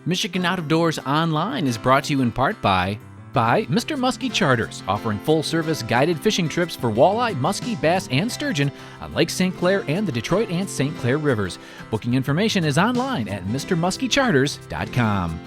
Michigan Out of Doors Online is brought to you in part by Mr. Muskie Charters, offering full-service guided fishing trips for walleye, muskie, bass, and sturgeon on Lake St. Clair and the Detroit and St. Clair rivers. Booking information is online at mrmuskiecharters.com.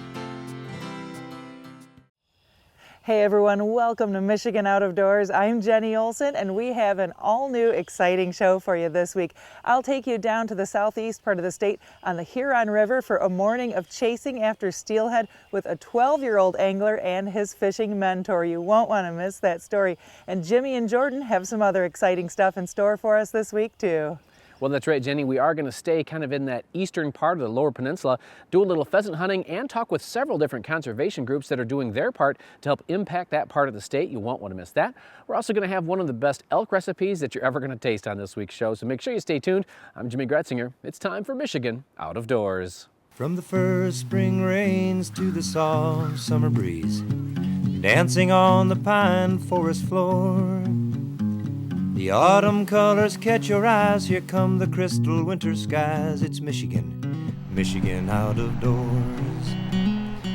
Hey everyone, welcome to Michigan Out of Doors. I'm Jenny Olson and we have an all-new exciting show for you this week. I'll take you down to the southeast part of the state on the Huron River for a morning of chasing after steelhead with a 12-year-old angler and his fishing mentor. You won't want to miss that story. And Jimmy and Jordan have some other exciting stuff in store for us this week too. Well, that's right, Jenny. We are going to stay kind of in that eastern part of the Lower Peninsula, do a little pheasant hunting, and talk with several different conservation groups that are doing their part to help impact that part of the state. You won't want to miss that. We're also going to have one of the best elk recipes that you're ever going to taste on this week's show, so make sure you stay tuned. I'm Jimmy Gretzinger. It's time for Michigan Out of Doors. From the first spring rains to the soft summer breeze, dancing on the pine forest floor, the autumn colors catch your eyes, here come the crystal winter skies. It's Michigan, Michigan Out of Doors.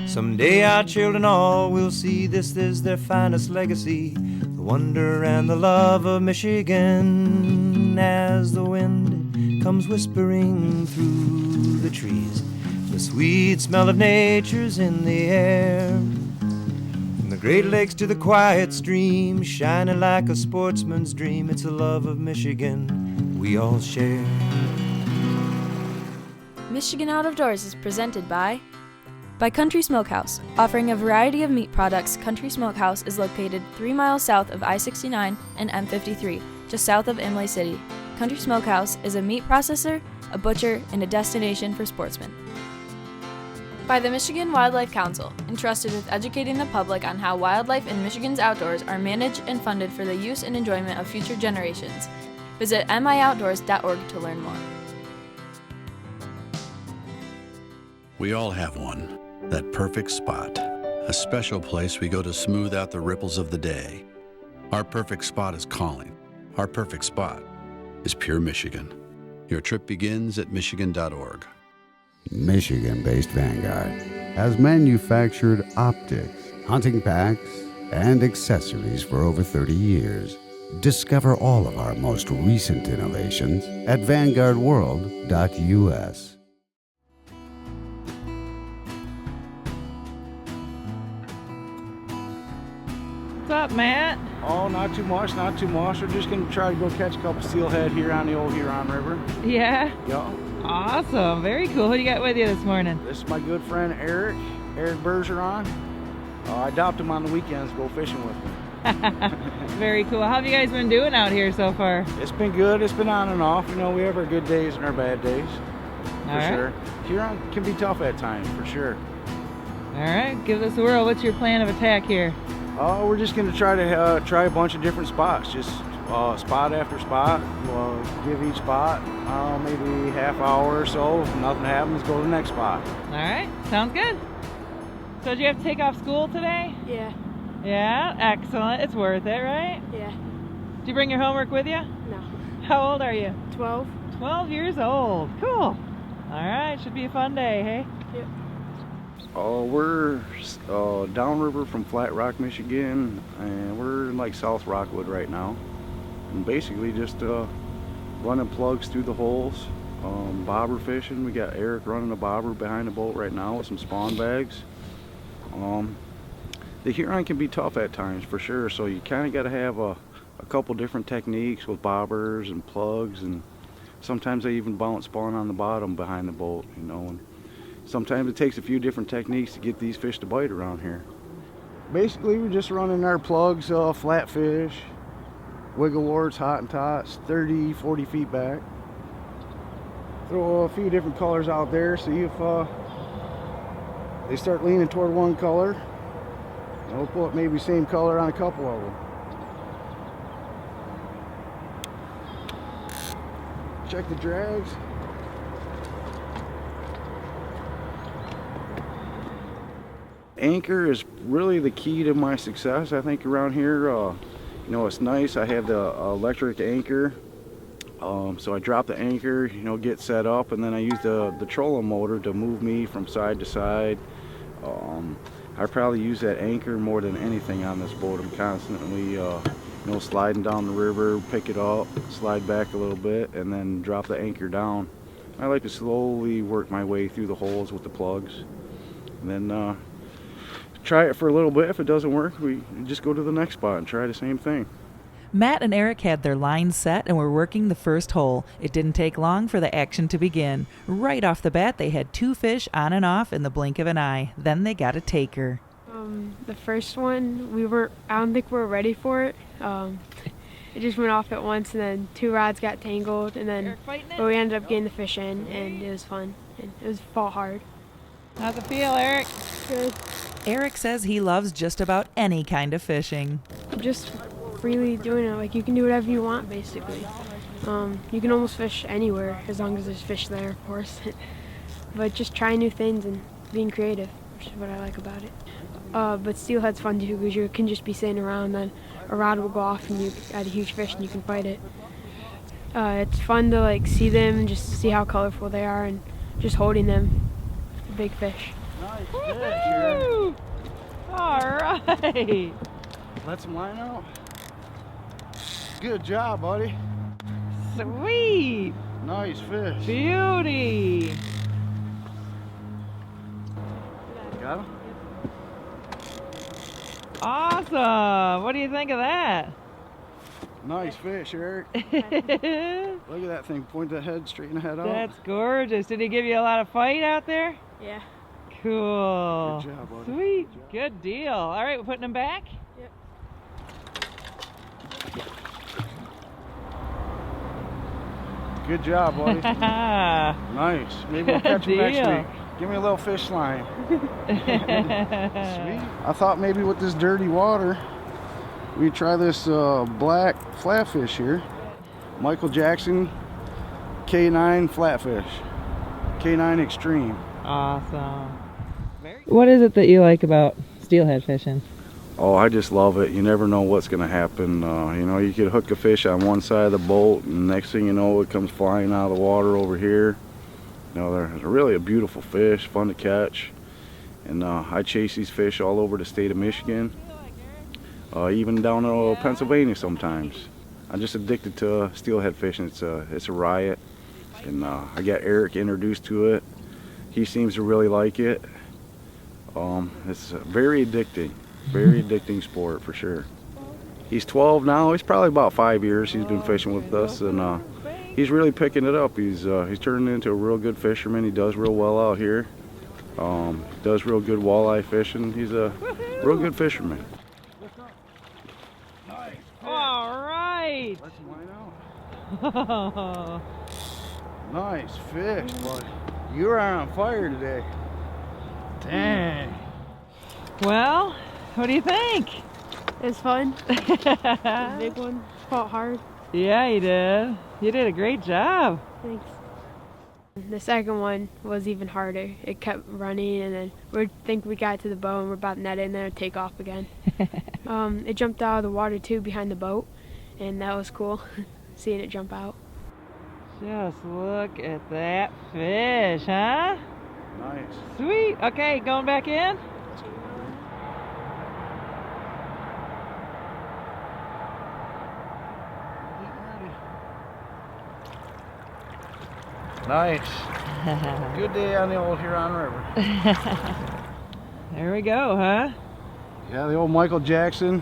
Someday our children all will see this is their finest legacy, the wonder and the love of Michigan. As the wind comes whispering through the trees, the sweet smell of nature's in the air. From the Great Lakes to the quiet stream, shining like a sportsman's dream, it's the love of Michigan we all share. Michigan Out of Doors is presented by Country Smokehouse. Offering a variety of meat products, Country Smokehouse is located 3 miles south of I-69 and M53, just south of Imlay City. Country Smokehouse is a meat processor, a butcher, and a destination for sportsmen. By the Michigan Wildlife Council, entrusted with educating the public on how wildlife in Michigan's outdoors are managed and funded for the use and enjoyment of future generations. Visit mioutdoors.org to learn more. We all have one, that perfect spot, a special place we go to smooth out the ripples of the day. Our perfect spot is calling. Our perfect spot is pure Michigan. Your trip begins at michigan.org. Michigan-based Vanguard has manufactured optics, hunting packs, and accessories for over 30 years. Discover all of our most recent innovations at vanguardworld.us. What's up, Matt? Oh, not too much, not too much. We're just going to try to go catch a couple steelhead here on the old Huron River. Yeah? Yeah. Awesome, very cool. Who do you got with you this morning? This is my good friend Eric Bergeron. I adopt him on the weekends to go fishing with me. Very cool. How have you guys been doing out here so far? It's been good. It's been on and off. You know, we have our good days and our bad days. For sure. Huron can be tough at times, for sure. All right, give this a whirl. What's your plan of attack here? We're just going to try to try a bunch of different spots. Just spot after spot. We'll give each spot maybe half hour or so. If nothing happens, go to the next spot. All right, sounds good. So did you have to take off school today? Yeah. Yeah, excellent. It's worth it, right? Yeah. Did you bring your homework with you? No. How old are you? 12. 12 years old. Cool. All right, should be a fun day, hey? Yep. We're downriver from Flat Rock, Michigan, and we're in like South Rockwood right now. And basically just running plugs through the holes, bobber fishing. We got Eric running a bobber behind the boat right now with some spawn bags. The Huron can be tough at times for sure, so you kind of got to have a couple different techniques with bobbers and plugs, and sometimes they even bounce spawn on the bottom behind the boat, you know. And sometimes it takes a few different techniques to get these fish to bite around here. Basically, we're just running our plugs, flat fish, wiggle warts, hot and tots, 30, 40 feet back. Throw a few different colors out there, see if they start leaning toward one color. And we'll put maybe same color on a couple of them. Check the drags. Anchor is really the key to my success, I think, around here. You know, it's nice. I have the electric anchor. So I drop the anchor, you know, get set up, and then I use the trolling motor to move me from side to side. I probably use that anchor more than anything on this boat. I'm constantly, you know, sliding down the river, pick it up, slide back a little bit, and then drop the anchor down. I like to slowly work my way through the holes with the plugs, and then try it for a little bit. If it doesn't work, we just go to the next spot and try the same thing. Matt and Eric had their lines set and were working the first hole. It didn't take long for the action to begin. Right off the bat, they had 2 fish on and off in the blink of an eye. Then they got a taker. The first one, I don't think we were ready for it. It just went off at once, and then 2 rods got tangled, and then we ended up getting the fish in, and it was fun. And it fought hard. How's it feel, Eric? Good. Eric says he loves just about any kind of fishing. Just freely doing it. Like, you can do whatever you want, basically. You can almost fish anywhere, as long as there's fish there, of course. But just trying new things and being creative, which is what I like about it. But steelhead's fun too, because you can just be sitting around, then a rod will go off and you got a huge fish and you can fight it. It's fun to like see them and just see how colorful they are, and just holding them, the big fish. Nice fish. All right. Let some line out. Good job, buddy. Sweet. Nice fish. Beauty. Got him? Awesome. What do you think of that? Nice fish, Eric. Look at that thing. Point the head, straighten the head out. That's gorgeous. Did he give you a lot of fight out there? Yeah. Cool. Good job, buddy. Sweet. Good deal. All right, we're putting them back? Yep. Good job, buddy. Nice. Maybe we'll catch him next Deal. week. Give me a little fish line. Sweet. I thought maybe with this dirty water, we'd try this black flatfish here. Michael Jackson K9 flatfish. K9 Extreme. Awesome. What is it that you like about steelhead fishing? Oh, I just love it. You never know what's going to happen. You know, you could hook a fish on one side of the boat, and next thing you know, it comes flying out of the water over here. You know, they're really a beautiful fish, fun to catch. And I chase these fish all over the state of Michigan, even down to Pennsylvania sometimes. I'm just addicted to steelhead fishing. It's a riot. And I got Eric introduced to it. He seems to really like it. It's very addicting. Very addicting sport for sure. He's 12 now. He's probably about 5 years he's been fishing with us, and he's really picking it up. He's turning into a real good fisherman. He does real well out here. Does real good walleye fishing. He's a real good fisherman. All right. Let some line out. Nice fish, buddy. You are on fire today. Dang. Well, what do you think? It's fun. The big one fought hard. Yeah, you did. You did a great job. Thanks. The second one was even harder. It kept running, and then we think we got to the boat and we're about to net it and then it'd take off again. It jumped out of the water too behind the boat, and that was cool, seeing it jump out. Just look at that fish, huh? Nice. Sweet. Okay, going back in? Nice. Good day on the old Huron River. There we go, huh? Yeah, the old Michael Jackson.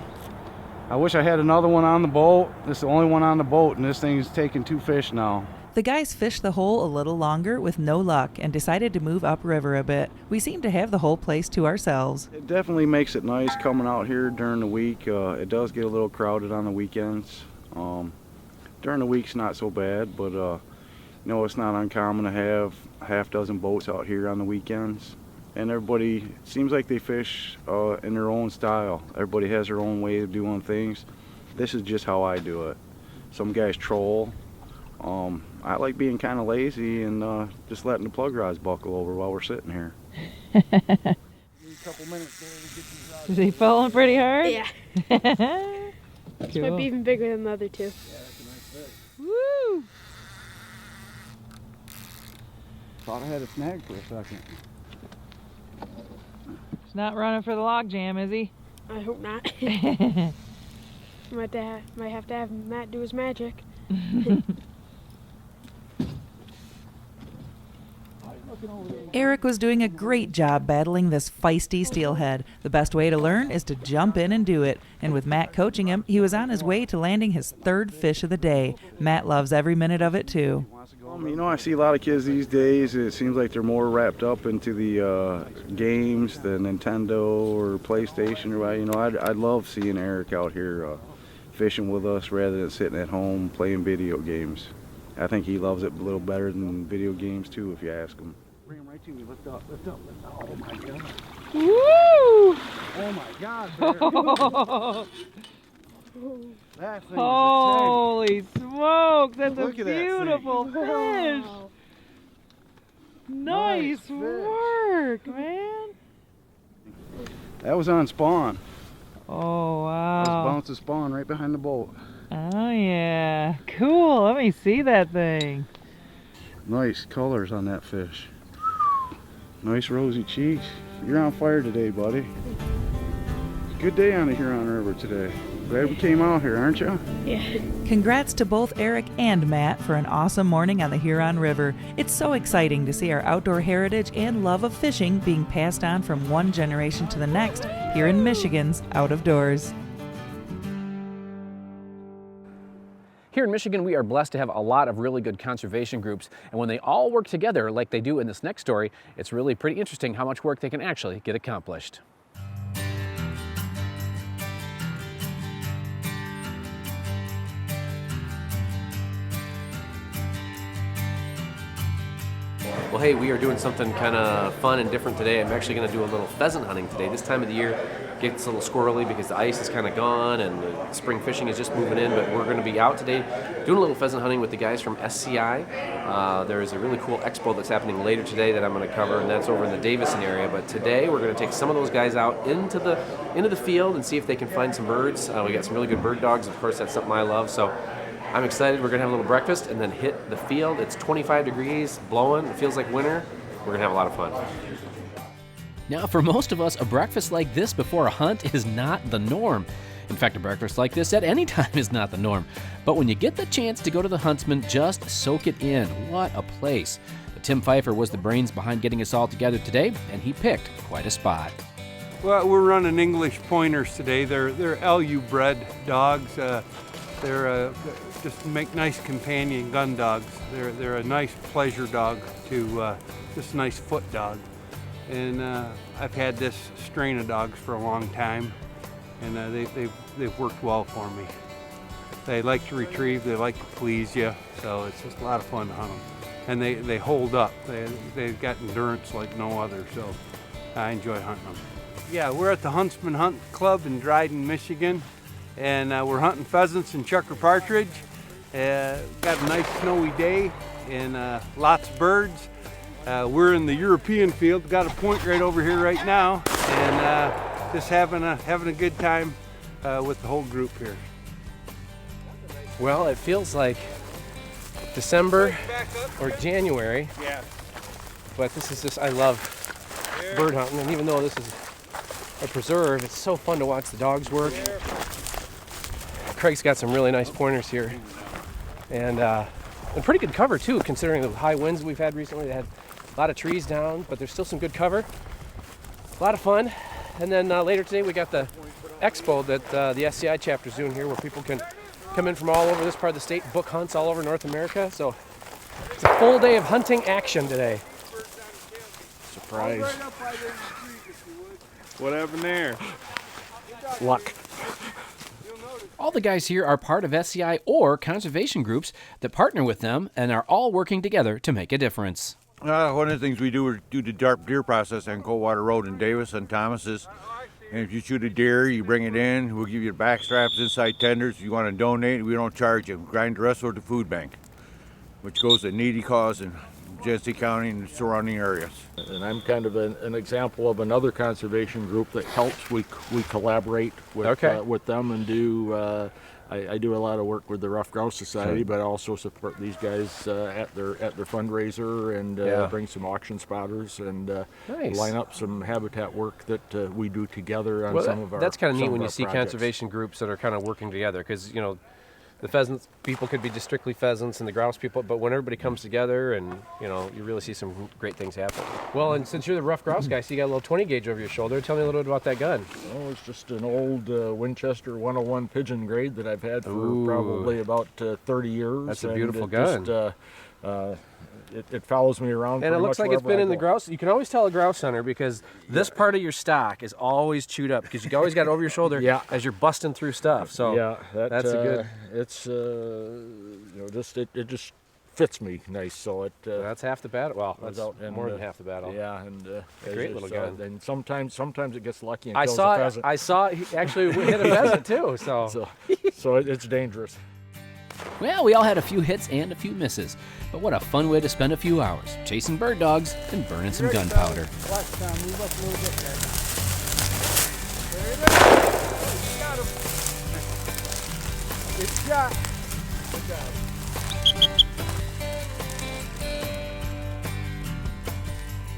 I wish I had another one on the boat. This is the only one on the boat, and this thing is taking 2 fish now. The guys fished the hole a little longer with no luck and decided to move upriver a bit. We seem to have the whole place to ourselves. It definitely makes it nice coming out here during the week. It does get a little crowded on the weekends. During the week's not so bad, but you know, it's not uncommon to have a half-dozen boats out here on the weekends. And everybody, it seems like they fish in their own style. Everybody has their own way of doing things. This is just how I do it. Some guys troll. I like being kind of lazy and just letting the plug rods buckle over while we're sitting here. Is he pulling pretty hard? Yeah. This might be even bigger than the other 2. Yeah, that's a nice fish. Woo! Thought I had a snag for a second. He's not running for the log jam, is he? I hope not. Might have to have Matt do his magic. Eric was doing a great job battling this feisty steelhead. The best way to learn is to jump in and do it. And with Matt coaching him, he was on his way to landing his third fish of the day. Matt loves every minute of it too. You know, I see a lot of kids these days, it seems like they're more wrapped up into the games than Nintendo or PlayStation or what. You know, I'd love seeing Eric out here fishing with us rather than sitting at home playing video games. I think he loves it a little better than video games too, if you ask him. Bring him right to me. Lift up, lift up, lift up. Oh my God. Woo! Oh my God, Bear. That thing Holy smokes, that's Look a at that thing. beautiful fish. Nice fish. work, man. That was on spawn. Oh, I was wow. bouncing spawn right behind the boat. Oh, yeah. Cool. Let me see that thing. Nice colors on that fish. Nice rosy cheeks. You're on fire today, buddy. It's a good day on the Huron River today. Glad we came out here, aren't you? Yeah. Congrats to both Eric and Matt for an awesome morning on the Huron River. It's so exciting to see our outdoor heritage and love of fishing being passed on from one generation to the next here in Michigan's Out of Doors. Here in Michigan, we are blessed to have a lot of really good conservation groups, and when they all work together like they do in this next story, it's really pretty interesting how much work they can actually get accomplished. Well, hey, we are doing something kind of fun and different today. I'm actually going to do a little pheasant hunting today. This time of the year gets a little squirrely because the ice is kind of gone and the spring fishing is just moving in, but we're going to be out today doing a little pheasant hunting with the guys from SCI. There is a really cool expo that's happening later today that I'm going to cover, and that's over in the Davison area. But today we're going to take some of those guys out into the field and see if they can find some birds. We got some really good bird dogs. Of course, that's something I love. So I'm excited. We're going to have a little breakfast and then hit the field. It's 25 degrees, blowing. It feels like winter. We're going to have a lot of fun. Now, for most of us, a breakfast like this before a hunt is not the norm. In fact, a breakfast like this at any time is not the norm. But when you get the chance to go to the Huntsman, just soak it in. What a place. Tim Pfeiffer was the brains behind getting us all together today, and he picked quite a spot. Well, we're running English pointers today. They're LU bred dogs. They're just make nice companion gun dogs. They're a nice pleasure dog to just a nice foot dog. And I've had this strain of dogs for a long time, and they've worked well for me. They like to retrieve, they like to please you, so it's just a lot of fun to hunt them. And they hold up. They've got endurance like no other, so I enjoy hunting them. Yeah, we're at the Huntsman Hunt Club in Dryden, Michigan, and we're hunting pheasants and checker partridge. Got a nice snowy day and lots of birds. We're in the European field. Got a point right over here right now, and just having a good time with the whole group here. Well, it feels like December or January, but this is just, I love bird hunting, and even though this is a preserve, it's so fun to watch the dogs work. Craig's got some really nice pointers here, and pretty good cover too, considering the high winds we've had recently. They had a lot of trees down, but there's still some good cover. A lot of fun. And then later today we got the expo that the SCI chapter's doing here, where people can come in from all over this part of the state, book hunts all over North America. So it's a full day of hunting action today. Surprise. What happened there? Luck. All the guys here are part of SCI or conservation groups that partner with them and are all working together to make a difference. One of the things we do is do the dark deer process on Coldwater Road in Davis and Thomas's. And if you shoot a deer, you bring it in, we'll give you the back straps, inside tenders. If you want to donate, we don't charge you. We grind the rest over to food bank, which goes to needy cause in Genesee County and surrounding areas. And I'm kind of an example of another conservation group that helps. We collaborate with them and do I do a lot of work with the Rough Grouse Society, but I also support these guys at their fundraiser and bring some auction spotters and Nice. line up some habitat work that we do together on some of our. That's kind of neat when you see projects. conservation groups that are kind of working together, because the pheasants people could be just strictly pheasants and the grouse people, but when everybody comes together and you really see some great things happen. Well, and since you're the rough grouse guy, so you got a little 20 gauge over your shoulder. Tell me a little bit about that gun. Oh, it's just an old Winchester 101 pigeon grade that I've had for probably about 30 years. That's a beautiful gun. It follows me around. And it looks like it's been in the grouse. You can always tell a grouse hunter because this part of your stock is always chewed up because you always got it over your shoulder as you're busting through stuff. So that's a good. It's it just fits me nice. So it. That's half the battle. Well, that's more than half the battle. Yeah, and great little gun. And sometimes it gets lucky and I kills saw a pheasant. I saw it actually hit a pheasant too. So it's dangerous. Well, we all had a few hits and a few misses, but what a fun way to spend a few hours chasing bird dogs and burning some gunpowder. Watch Tom, move up a little bit there. There it is. Got him. Good shot. Good job.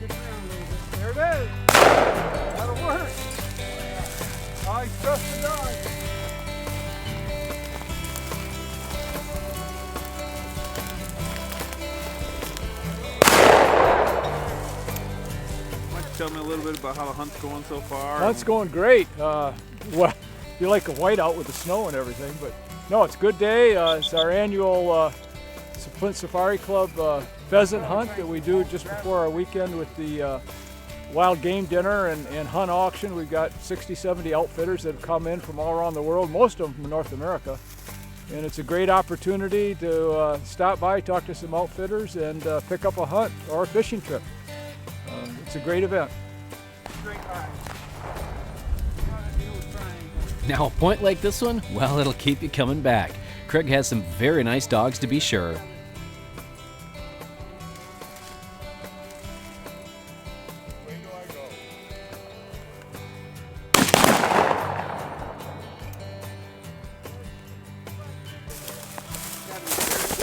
Get around a little bit. There it is. That'll work. I trust the dog. Tell me a little bit about how the hunt's going so far. Hunt's going great. Well, you like a whiteout with the snow and everything, but no, it's a good day. It's our annual Flint Safari Club pheasant hunt that we do just before our weekend with the wild game dinner and hunt auction. We've got 60, 70 outfitters that have come in from all around the world, most of them from North America. And it's a great opportunity to stop by, talk to some outfitters, and pick up a hunt or a fishing trip. It's a great event. Now, a point like this one, well, it'll keep you coming back. Craig has some very nice dogs to be sure.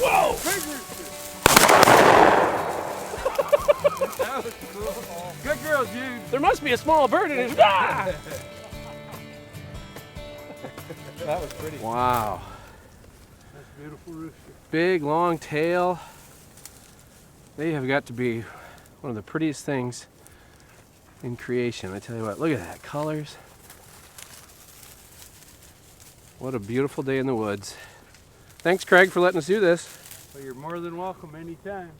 Whoa! That was cool. Good girl, Jude. There must be a small bird in it. Ah! That was pretty. Wow. That's a beautiful rooster. Big, long tail. They have got to be one of the prettiest things in creation. I tell you what, look at that, colors. What a beautiful day in the woods. Thanks, Craig, for letting us do this. Well, you're more than welcome anytime.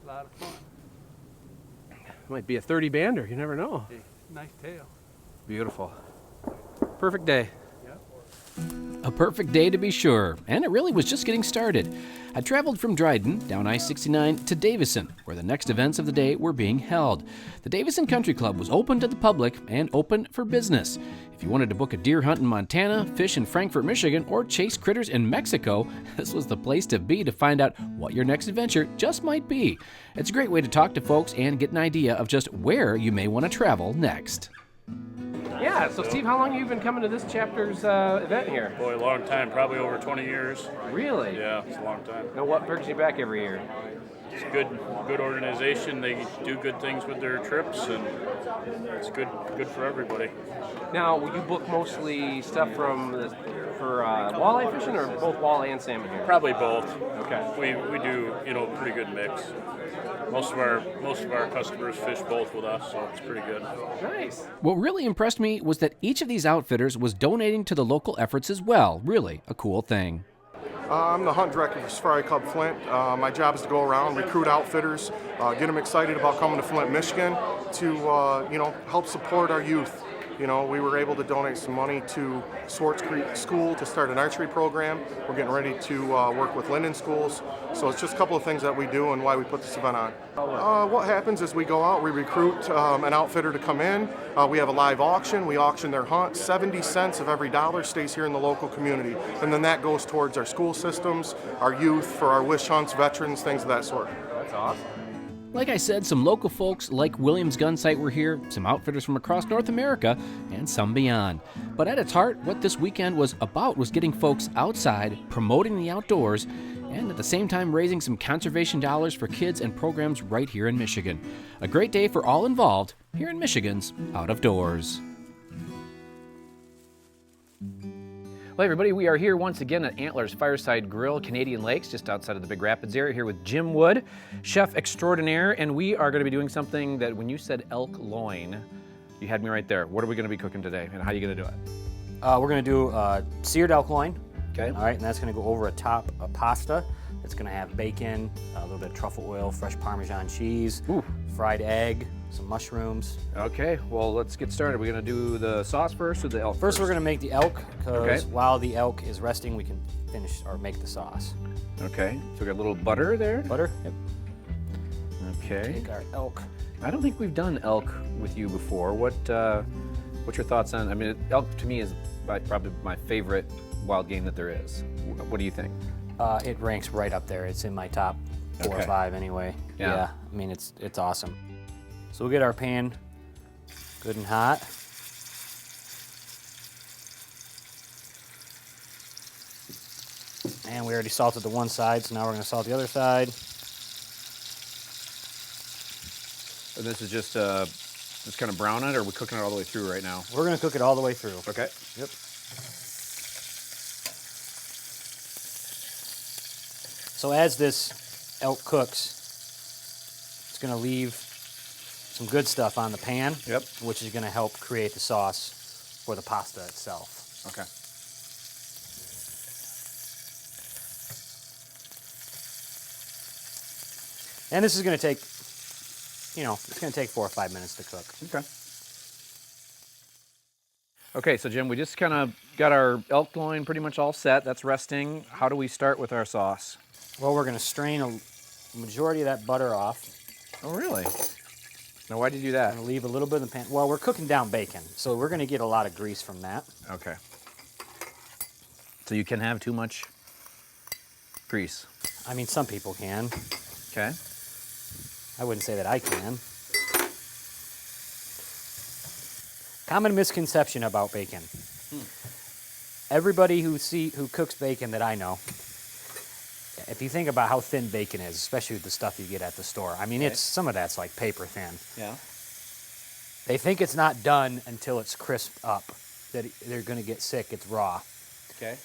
A lot of fun. Might be a 30 bander, you never know. Hey, nice tail. Beautiful. Perfect day. A perfect day to be sure, and it really was just getting started. I traveled from Dryden down I-69 to Davison, where the next events of the day were being held. The Davison Country Club was open to the public and open for business. If you wanted to book a deer hunt in Montana, fish in Frankfort, Michigan, or chase critters in Mexico, this was the place to be to find out what your next adventure just might be. It's a great way to talk to folks and get an idea of just where you may want to travel next. Yeah, so Steve, how long have you been coming to this chapter's event here? Boy, a long time, probably over 20 years. Really? Yeah, it's a long time. Now, what brings you back every year? It's a good organization. They do good things with their trips, and it's good for everybody. Now, will you book mostly stuff for walleye fishing, or both walleye and salmon here? Probably both. Okay. We do pretty good mix. Most of our customers fish both with us, so it's pretty good. Nice. What really impressed me was that each of these outfitters was donating to the local efforts as well. Really a cool thing. I'm the hunt director for Safari Club Flint. My job is to go around, recruit outfitters, get them excited about coming to Flint, Michigan, to help support our youth. We were able to donate some money to Swartz Creek School to start an archery program. We're getting ready to work with Linden schools. So it's just a couple of things that we do and why we put this event on. What happens is we go out, we recruit an outfitter to come in. We have a live auction. We auction their hunt. 70 cents of every dollar stays here in the local community. And then that goes towards our school systems, our youth, for our wish hunts, veterans, things of that sort. That's awesome. Like I said, some local folks like Williams Gun Sight were here, some outfitters from across North America, and some beyond. But at its heart, what this weekend was about was getting folks outside, promoting the outdoors, and at the same time raising some conservation dollars for kids and programs right here in Michigan. A great day for all involved here in Michigan's Out of Doors. Well, everybody, we are here once again at Antlers Fireside Grill, Canadian Lakes, just outside of the Big Rapids area, here with Jim Wood, chef extraordinaire, and we are going to be doing something that when you said elk loin, you had me right there. What are we going to be cooking today, and how are you going to do it? We're going to do seared elk loin. Okay. All right, and that's going to go over atop a pasta. It's going to have bacon, a little bit of truffle oil, fresh Parmesan cheese, fried egg, some mushrooms. Okay, well, let's get started. We're going to do the sauce first or the elk First, we're going to make the elk, because Okay. while the elk is resting, we can finish or make the sauce. Okay, so we got a little butter there. Butter, yep. Okay. Take our elk. I don't think we've done elk with you before. What's your thoughts on? I mean, elk to me is probably my favorite wild game that there is. What do you think? It ranks right up there. It's in my top 4 or 5 anyway. Yeah. I mean, it's awesome. So we'll get our pan good and hot. And we already salted the one side, so now we're going to salt the other side. And this is just kind of brown it, or are we cooking it all the way through right now? We're going to cook it all the way through. Okay. Yep. So as this elk cooks, it's going to leave some good stuff on the pan, which is going to help create the sauce for the pasta itself. Okay. And this is going to take, it's going to take 4 or 5 minutes to cook. Okay. Okay, so Jim, we just kind of got our elk loin pretty much all set. That's resting. How do we start with our sauce? Well, we're going to strain a majority of that butter off. Oh, really? Now, why'd you do that? I'm going to leave a little bit in the pan. Well, we're cooking down bacon, so we're going to get a lot of grease from that. Okay. So you can have too much grease? I mean, some people can. Okay. I wouldn't say that I can. Common misconception about bacon. Everybody who cooks bacon that I know, if you think about how thin bacon is, especially with the stuff you get at the store, I mean, some of that's like paper thin. Yeah. They think it's not done until it's crisped up, that they're going to get sick, it's raw. Okay.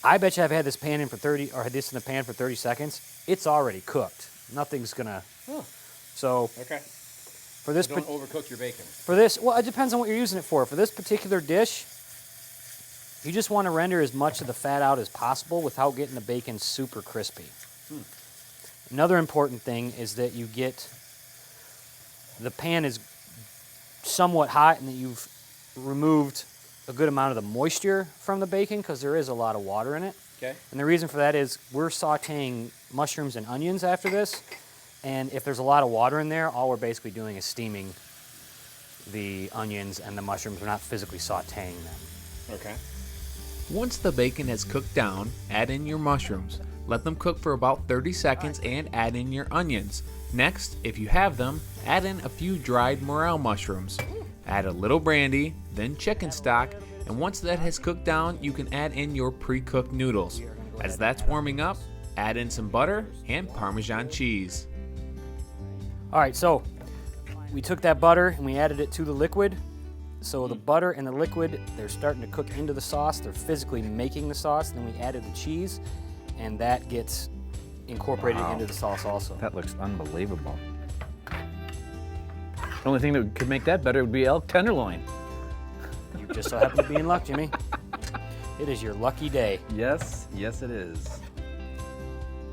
I bet you I've had this pan in for 30, or had this in the pan for 30 seconds. It's already cooked. Nothing's gonna. Oh. So. Okay. For this, don't overcook your bacon. For this, well, it depends on what you're using it for. For this particular dish, you just want to render as much of the fat out as possible without getting the bacon super crispy. Another important thing is that you get the pan is somewhat hot and that you've removed a good amount of the moisture from the bacon because there is a lot of water in it. Okay. And the reason for that is we're sauteing mushrooms and onions after this, and if there's a lot of water in there, all we're basically doing is steaming the onions and the mushrooms. We're not physically sauteing them. Okay. Once the bacon has cooked down, add in your mushrooms. Let them cook for about 30 seconds and add in your onions. Next, if you have them, add in a few dried morel mushrooms. Add a little brandy, then chicken stock, and once that has cooked down, you can add in your pre-cooked noodles. As that's warming up, add in some butter and Parmesan cheese. All right, so we took that butter and we added it to the liquid. So the butter and the liquid, they're starting to cook into the sauce. They're physically making the sauce. Then we added the cheese, and that gets incorporated into the sauce also. That looks unbelievable. The only thing that could make that better would be elk tenderloin. You just so happen to be in luck, Jimmy. It is your lucky day. Yes, yes it is.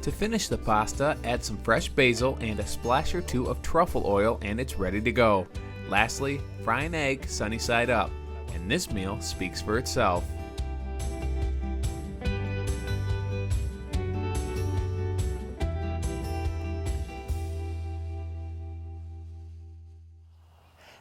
To finish the pasta, add some fresh basil and a splash or two of truffle oil and it's ready to go. Lastly, fry an egg sunny side up. And this meal speaks for itself.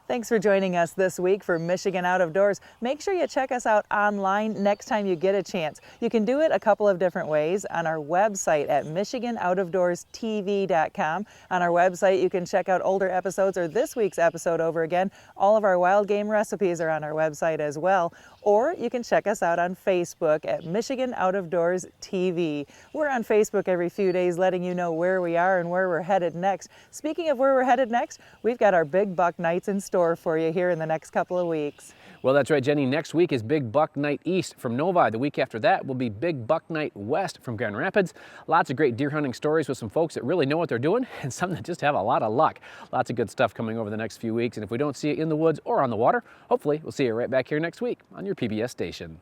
Thanks for joining us this week for Michigan Out of Doors. Make sure you check us out online next time you get a chance. You can do it a couple of different ways on our website at michiganoutofdoorstv.com. On our website, you can check out older episodes or this week's episode over again. All of our wild game recipes are on our website as well. Or you can check us out on Facebook at Michigan Out of Doors TV. We're on Facebook every few days letting you know where we are and where we're headed next. Speaking of where we're headed next, we've got our Big Buck Nights in store for you here in the next couple of weeks. Well, that's right, Jenny. Next week is Big Buck Night East from Novi. The week after that will be Big Buck Night West from Grand Rapids. Lots of great deer hunting stories with some folks that really know what they're doing and some that just have a lot of luck. Lots of good stuff coming over the next few weeks. And if we don't see you in the woods or on the water, hopefully we'll see you right back here next week on your PBS station.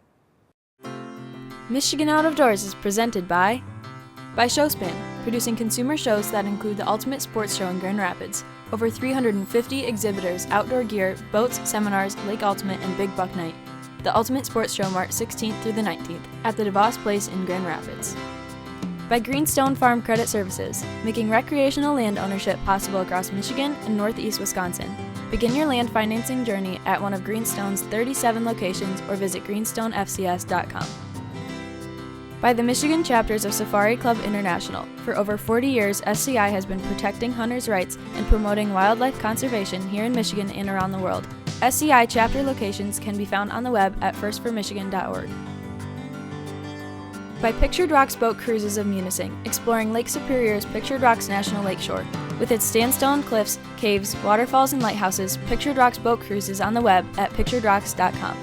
Michigan Out of Doors is presented by Showspin, producing consumer shows that include the ultimate sports show in Grand Rapids. Over 350 exhibitors, outdoor gear, boats, seminars, Lake Ultimate, and Big Buck Night. The Ultimate Sports Show March 16th through the 19th at the DeVos Place in Grand Rapids. By Greenstone Farm Credit Services, making recreational land ownership possible across Michigan and northeast Wisconsin. Begin your land financing journey at one of Greenstone's 37 locations or visit greenstonefcs.com. By the Michigan chapters of Safari Club International. For over 40 years, SCI has been protecting hunters' rights and promoting wildlife conservation here in Michigan and around the world. SCI chapter locations can be found on the web at firstformichigan.org. By Pictured Rocks Boat Cruises of Munising, exploring Lake Superior's Pictured Rocks National Lakeshore. With its sandstone cliffs, caves, waterfalls, and lighthouses, Pictured Rocks Boat Cruises on the web at picturedrocks.com.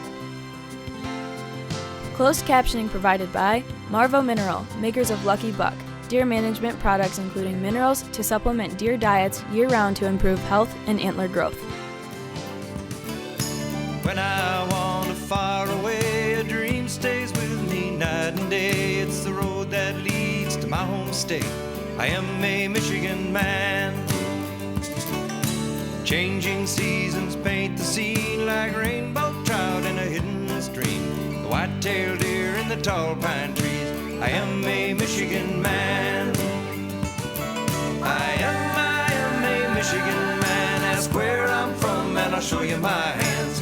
Closed captioning provided by Marvo Mineral, makers of Lucky Buck, deer management products including minerals to supplement deer diets year-round to improve health and antler growth. When I wander far away, a dream stays with me night and day. It's the road that leads to my home state. I am a Michigan man. Changing seasons paint the scene like rainbow trout in a hidden stream. The white-tailed deer in the tall pine trees. I am a Michigan man. I am a Michigan man. Ask where I'm from and I'll show you my hands.